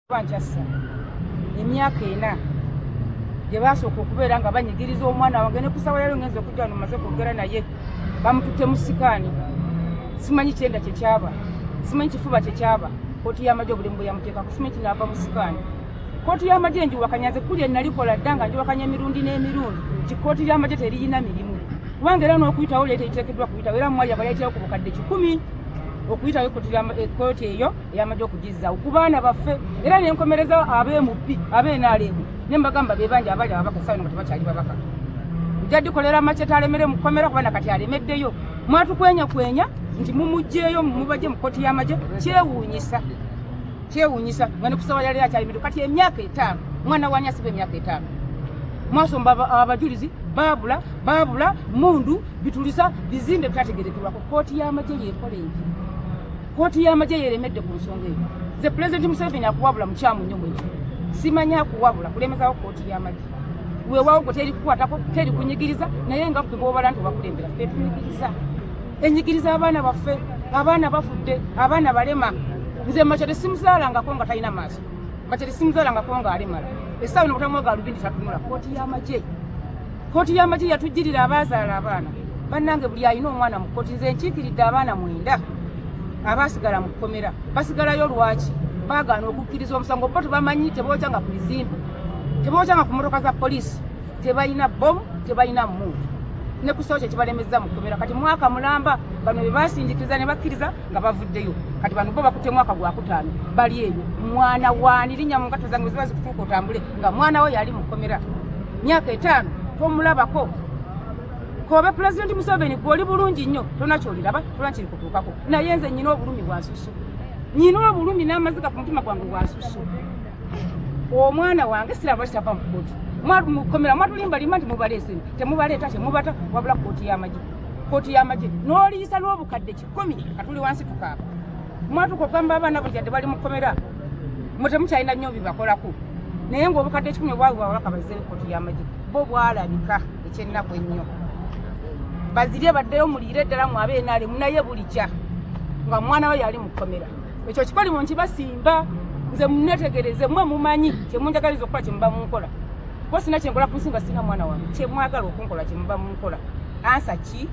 Banchassa emyaka 4 gye basooka okubeera nga banyigiriza omwana wange ne kusawa yalo ngenze okujja no maze kwogera naye bamututte mu sikaani. Simanyi kyenda kyekyaba, simanyi kifuba kyekyaba. Kooti y'amagye obulimu bwe yamuteekako simanyi kinaava mu sikaani. Kooti y'amagye njiwakanyaze kuli ennalikola dda nga njiwakanya emirundi n'emirundi nti kooti y'amagye teriyina mirimu kubanga era n'okuyitawo leeta iteekeddwa kuyitawo era mwaya balayitirawo ku bukadde 10 okuyitawo kooti eyo ey'amagye okugizzawo ku baana baffe era nenkomereza ab'emuppi ab'enaalemu ne mbagamba be banja abali ababaka sawa nga tebakyali babaka njadikolera makyeta alemere mukomera kubana kati alemeddeyo mwatukwenya nti mumugjeeyo mubajje mu kooti y'amagye kyewuunyisa nga ne kusawa yali akyalimeddeko kati emyaka 5 mwana wange asiba emyaka 5 mwasomba abajulizi baabula mundu bitulisa bizimbe bitategerekebwako kooti y'amagye yekola enki kooti y'amagye yeremedde ku nsonga eyo ze President Museveni akuwabula mukyamu nnyo mwekyo simanya akuwabula kulemezawo kooti y'amagye weewaawo gwe teri kukwatako teri kunyigiriza naye nga ffe boobala nti obakulembera ffe tunyigiriza enyigiriza abaana baffe abaana bafudde abaana balema nze Machete simuzaalangako nga talina maaso Machete simuzaalangako nga alemala essaawa nobutamwoga alubindi tatunula kooti y'amagye yatujjirira abaazaala abaana bannange buli alina omwana mu kooti nze nkiikiridde abaana 9 abasigala mu kkomera basigalayo lwaki baagaana okukkiriza omusango bo tebamanyi tebokyanga ku bizimbe tebokyanga ku motoka za poliisi tebalina bomu tebalina muntu ne kusawo kye kibalemezza mu kkomera kati mwaka mulamba bano be basinjikiriza ne bakkiriza nga bavuddeyo kati bano bo bakutte mwaka gwa 5 bali eyo mwana waani linnya mu ngato zange ziba zikutuuka otambule nga mwana we yali mu kkomera myaka 5 tomulabako kobe President Museveni gwoli bulungi nnyo tonakyoliraba tonakiri kutuukako naye nze nyina obulumi bwa nsusu nyina obulumi n'amaziga ku mutima gwange bwa nsusu omwana wange siraba kitava mu kooti mukomera mwatulimbalima nti mubaleese temubaleeta temubata wabula kooti y'amagye n'oliisa lw'obukadde 10 katuli wansi tukaaba mwatukogamba abaana buli kyadde bali mu kkomera mutemukyalina nnyo bibakolako naye ng'obukadde 10 bwawe bwawalaka bazzeeyo kooti y'amagye bo bwalabika ekyennaku ennyo bazirye baddeyo muliire ddala mwabe enaale munaye bulikya nga mwana we yali mu kkomera ekyo kikolimu nkibasimba nze munetegereze mwe mumanyi kyemunjagaliza okukola kyemuba munkola kuba sina kyenkola ku nsi nga sina mwana wange kyemwagala okunkola kyemuba munkola ansa ki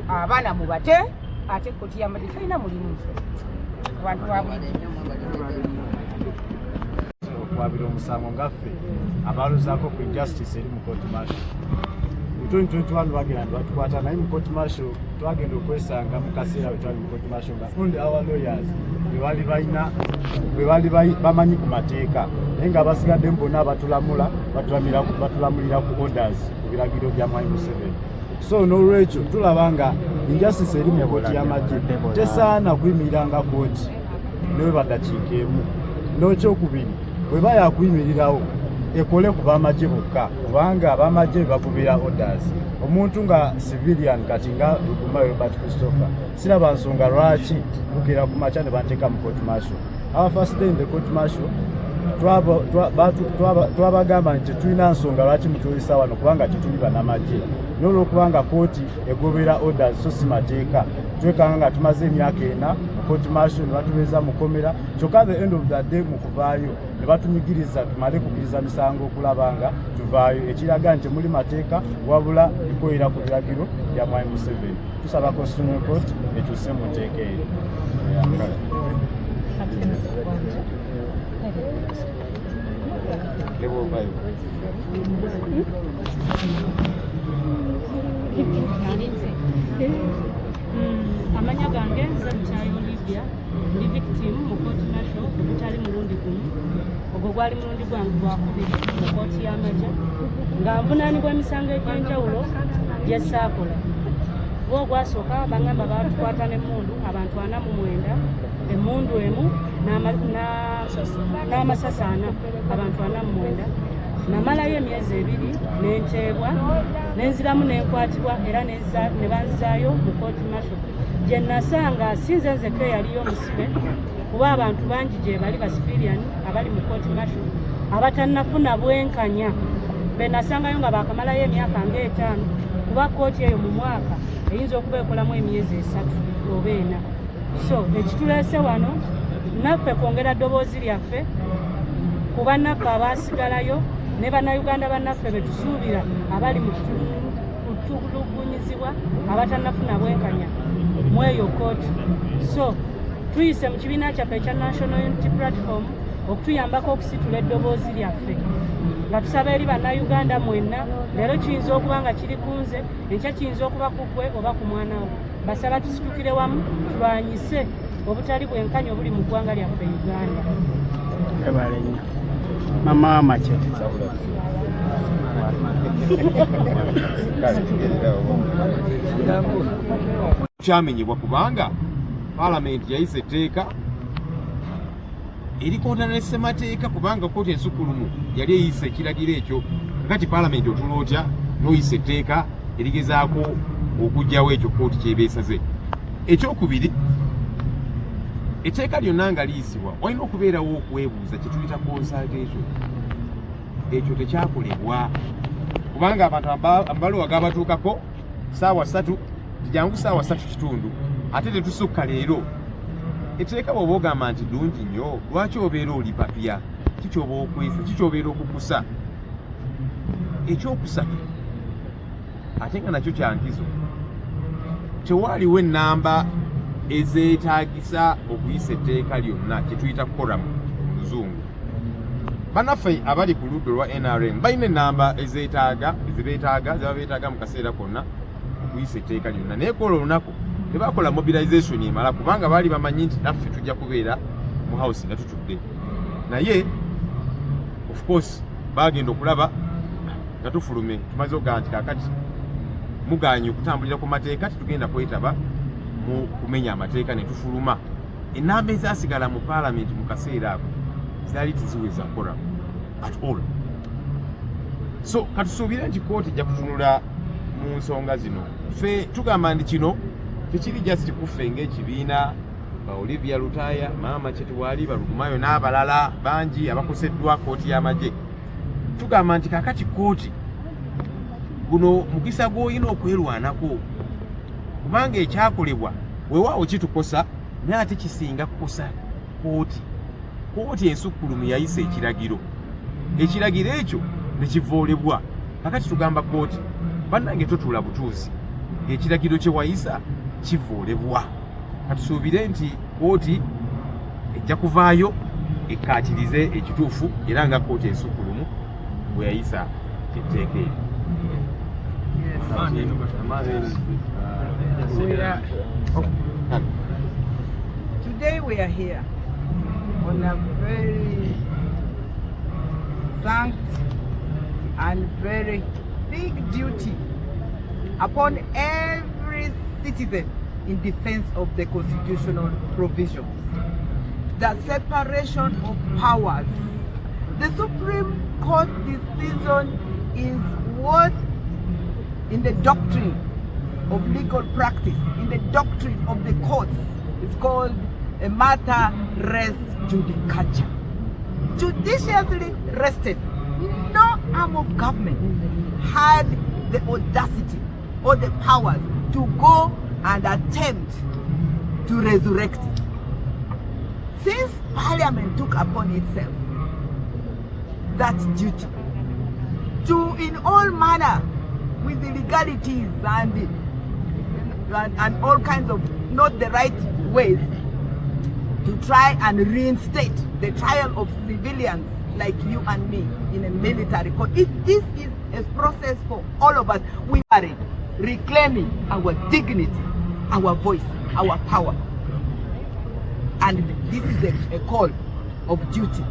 abaana mubate ate kooti y'amagye talina mulimu abantu okwabira omusango ngaffe abaluzaako ku injustice eri mu kooti martial 2021 bagenda batukwata naye mu kooti martial twagenda okwesanga mu kaseera bwe twali mu kooti martial nga only our lawyers bwe bali bamanyi ku mateeka naye nga basigaddemu bonna batulamulira ku orders ku biragiro bya Mwai Museveni. So n'olwekyo tulaba nga injustice eri mu kooti y'amagye tesaana kuyimiriranga kooti newe badakiika emu n'ekyokubiri bwe bayakuyimirirawo ekole ku b'amagye bokka kubanga ab'amagye bagubira orders omuntu nga civilian kati nga Robert Christopher siraba nsonga lwaki bugera ku makya ne banteeka mu court martial. Our first day in the court martial twabagamba nti tulina nsonga lwaki mutulisa wano kubanga tituli bannamagye n'olwokubanga kooti egobera orders so si mateeka twekanga nga tumaze emyaka 4 mu court martial ne batubeeza mukomera kyokka the end of the day mu kuvaayo ne batunyigiriza tumale kukkiriza misango okulabanga tuvaayo ekiraga nti muli mateeka wabula likwera ku biragiro bya Mwai Museveni. Tusaba Constitutional Court ekyuse mu nteeka eyo. Amanya gange Zakyayo Lydia ndi victim mu kooti martial obutali mulundi gumu ogwo gwali mulundi gwange gwakubiri mu kooti y'amagye nga nvunaanibwa emisango egy'enjawulo gye saakola bo gwasooka bangamba batukwata n'emmundu abantu 49 emmundu emu n'amasasi 4 abantu 49 namalayo emyezi 2 nenteebwa nenziramu nenkwatibwa era ne banzaayo mu kooti martial gye nasanga sinze nzekka yaliyo musibe kuba abantu bangi gye bali basipirian abali mu kooti martial abatannafuna bwenkanya be nasangayo nga bakamalayo emyaka nga 5 kuba kooti eyo mu mwaka eyinza okuba ekolamu emyezi 3 oba 4. So ekituleese wano naffe kwongera ddoboozi lyaffe ku bannaffe abaasigalayo ne bannayuganda bannaffe be tusuubira abali mu kutulugunyizibwa abatannafuna bwenkanya mu eyo kkooti. So tuyise mu kibiina kyaffe ekya National Unity Platform okutuyambako okusitula eddoboozi lyaffe nga tusaba eri bannayuganda mwenna, leero kiyinza okuba nga kiri ku nze, enkya kiyinza okuba ku ggwe oba ku mwana wo. Basaba tusitukire wamu tulwanyise obutali bwenkanya obuli mu ggwanga lyaffe Uganda. Ebale nnyo mama Machete. Kyamenyebwa kubanga Paalamenti yayise etteeka erikontana ne ssemateeka kubanga kkooti ensukkulumu yali eyise ekiragiro ekyo. Kakati Paalamenti otula otya n'oyise etteeka erigezaako okuggyawo ekyo kkooti kyebeesaze. Ekyokubiri, etteeka lyonna nga liyisibwa walina okubeerawo okwebuuza kye tuyita consultation. Ekyo tekyakolebwa kubanga abantu amabaluwa gabatuukako ssaawa 3 tijangu ssaawa 3:30 ate tetusukka leero. Etteeka bw'oba ogamba nti ddungi nnyo, lwaki obeera oli papya? Kikyoba okwesa, kikyobeera okukusa. Ekyokusatu ate nga nakyo kyankizo, tewaaliwo ennamba ezeetaagisa okuyisa etteeka lyonna kye tuyita koramu mu Luzungu. Bannaffe abali ku ludda lwa NRM balina ennamba ezeetaaga zeba beetaaga mu kaseera konna okuyisa etteeka lyonna, naye ku olwo olunaku tebakola mobilization emala kubanga baali bamanyi nti naffe tujja kubeera mu house nga tutudde. Naye of course bagenda okulaba nga tufulume tumaze okugaa nti kaakati muganye okutambulira ku mateeka tetugenda kwetaba mu kumenya amateeka ne tufuluma. Ennamba ezaasigala mu Paalamenti mu kaseera ako zaali teziweza koramu at all. So katusuubire nti kkooti ejja kutunula mu nsonga zino. Ffe tugamba nti kino tekiri just kuffe ng'ekibiina ba Olivia Lutaya, Maama Chetwali, Balugumayo n'abalala bangi abakoseddwa kkooti y'amagye. Tugamba nti kaakati kkooti guno mukisa gw'olina okwerwanako kubanga ekyakolebwa weewaawo kitukosa naye ate kisinga kukosa kkooti. Kkooti ensukkulumu yayisa ekiragiro ekyo ne kivoolebwa. Kakati tugamba kkooti bannange totuula butuuzi, ekiragiro kye wayisa kivoolebwa. Katusuubire nti kkooti ejja kuvaayo ekkaatirize ekituufu era nga kkooti ensukkulumu bwe yayisa etteeka eryo. Today we are here on a very thanked and very big duty upon every citizen in defense of the constitutional provisions. The separation of powers. The Supreme Court decision is what in the doctrine of legal practice, in the doctrine of the courts, is called a matter res judicature. Judiciously rested. No arm of government had the audacity or the powers to go and attempt to resurrect it. Since Parliament took upon itself that duty to, in all manner, with the legalities and all kinds of not the right ways, to try and reinstate the trial of civilians like you and me in a military court. This is a process for all of us. We are reclaiming our dignity, our voice, our power. And this is a call of duty.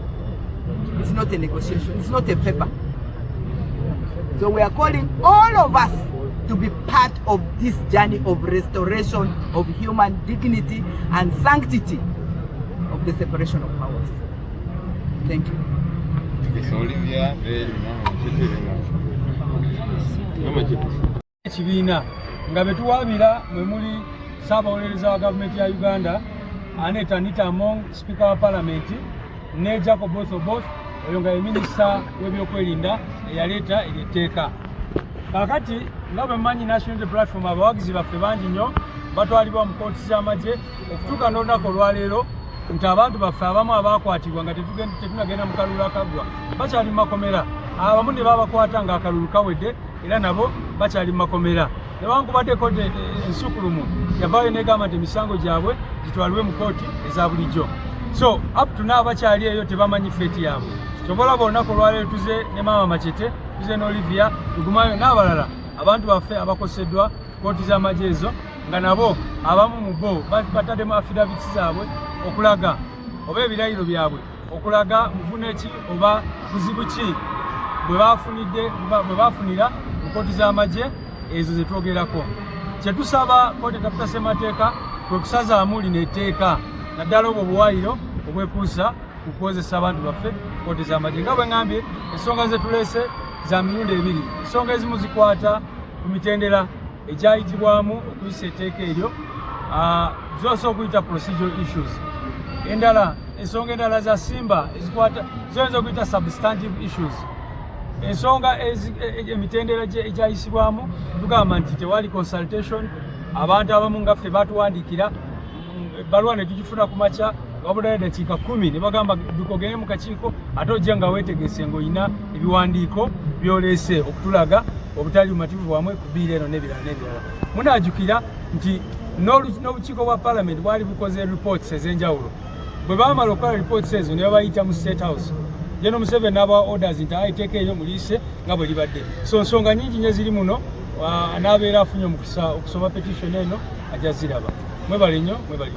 It's not a negotiation, it's not a favor. So we are calling all of us to be part of this journey of restoration of human dignity and sanctity of the separation of powers. Thank you. Ekibiina nga betuwaabira mwe muli Ssaabawolereza wa gavumenti ya Uganda, Annette Anita Among, Speaker wa Parliament, ne Jacob Osobos, oyo nga ye Minisita w'ebyokwerinda eyaleeta eryetteeka. Kaakati nga bwe mmanyi National Unity Platform abawagizi baffe bangi nnyo batwalibwa mu kkooti z'amagye okutuuka n'olunaku olwaleero nti abantu baffe abamu abakwatibwa nga tetunagenda mu kalulu akaggwa bakyali mu makomera, abamu ne babakwata nga akalulu kawedde era nabo bakyali mu makomera. Newankubadeko ensukulumu yavaayo negamba nti emisango gyabwe gitwalibwe mu kooti eza bulijjo. So up to now bakyali eyo tebamanyi feeti yaabwe. Kyobola olunaku olwaleero tuze ne Maama Machete, tuze ne Olivia Lugumayo n'abalala abantu baffe abakoseddwa kooti z'amagye ezo, nga nabo abamu mu bo bataddemu affidavits zaabwe okulaga oba ebirayiro byabwe okulaga mufune ki oba buzibu ki bwe baafunira mu kooti z'amagye ezo ze twogerako. Kye tusaba kooti etaputa ssemateeka kwe kusazaamu lino etteeka naddala obwo obuwaayiro obwekuusa ku kukozesa abantu baffe kooti z'amagye. Nga bwe ngambye ensonga ze tuleese za mirundi ebiri. Ensonga ezimu zikwata ku mitendera egyayitibwamu okuyisa etteeka eryo, zose okuyita procedural issues. Ensonga endala za Simba ezikwata zoyinza okuyita substantive issues. Ensonga emitendera egyayisibwamu tugamba nti tewali consultation, abantu abamu nga ffe batuwandiikira ebbaluwa ne tugifuna ku makya wabulayo dakiika 10 ne bagamba dukogere mu kakiiko ate ojja nga weetegese ng'olina ebiwandiiko byoleese okutulaga obutali bumativu bwamwe ku biira eno n'ebirala n'ebirala. Munaajukira nti n'obukiiko bwa Parliament bwali bukoze reports ez'enjawulo. Bwe baamala okukola reports ezo ne babayita mu State House. General Museveni n'aba orders nti ayiteeka eryo muliise nga bwe libadde. So nsonga nyingi nnyo ziri muno, n'abeera afunye omukisa okusoma petition eno ajja ziraba. Mwebale nnyo, mwebale.